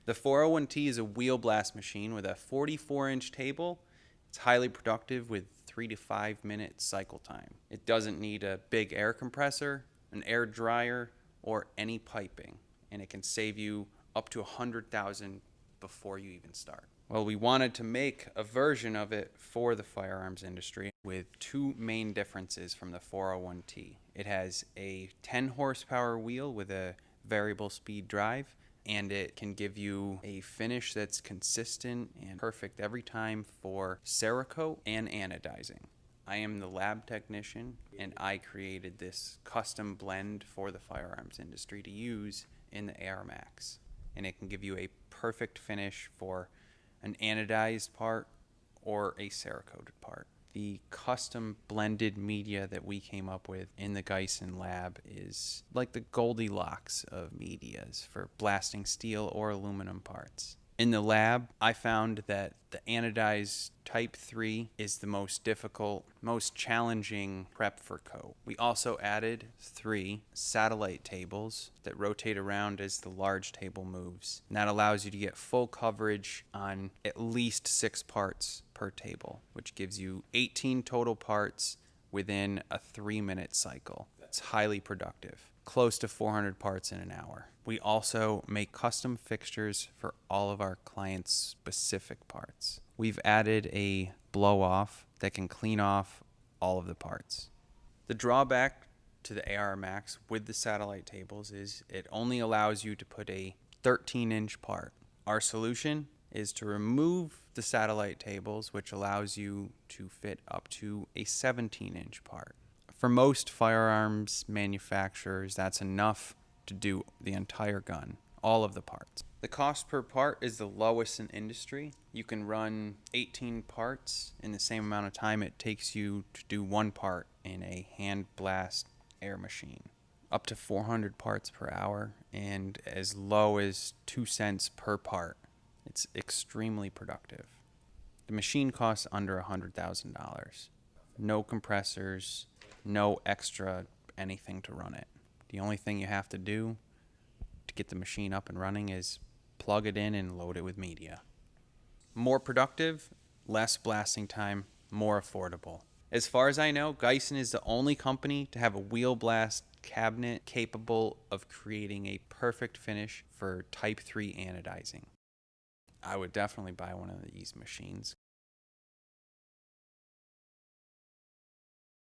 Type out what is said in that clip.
The 401T is a wheelblast machine with a 44-inch table. It's highly productive with 3 to 5 minute cycle time. It doesn't need a big air compressor, an air dryer, or any piping, and it can save you up to $100,000 before you even start. Well, we wanted to make a version of it for the firearms industry with two main differences from the 401T. It has a 10 horsepower wheel with a variable speed drive, and it can give you a finish that's consistent and perfect every time for Cerekote and anodizing. I am the lab technician, and I created this custom blend for the firearms industry to use in the AR-MAX. And it can give you a perfect finish for an anodized part or a Cerekoted part. The custom blended media that we came up with in the Guyson lab is like the Goldilocks of medias for blasting steel or aluminum parts. In the lab, I found that the anodized Type 3 is the most difficult, most challenging prep for coat. We also added 3 satellite tables that rotate around as the large table moves. And that allows you to get full coverage on at least 6 parts per table, which gives you 18 total parts within a 3-minute cycle. That's highly productive. Close to 400 parts in an hour. We also make custom fixtures for all of our clients' specific parts. We've added a blow-off that can clean off all of the parts. The drawback to the AR-MAX with the satellite tables is it only allows you to put a 13-inch part. Our solution is to remove the satellite tables, which allows you to fit up to a 17-inch part. For most firearms manufacturers, that's enough to do the entire gun, all of the parts. The cost per part is the lowest in industry. You can run 18 parts in the same amount of time it takes you to do one part in a hand blast air machine. Up to 400 parts per hour and as low as 2 cents per part. It's extremely productive. The machine costs under $100,000. No compressors, no extra anything to run it. The only thing you have to do to get the machine up and running is plug it in and load it with media. More productive, less blasting time, more affordable. As far as I know, Guyson is the only company to have a wheelblast cabinet capable of creating a perfect finish for Type 3 anodizing. I would definitely buy one of these machines.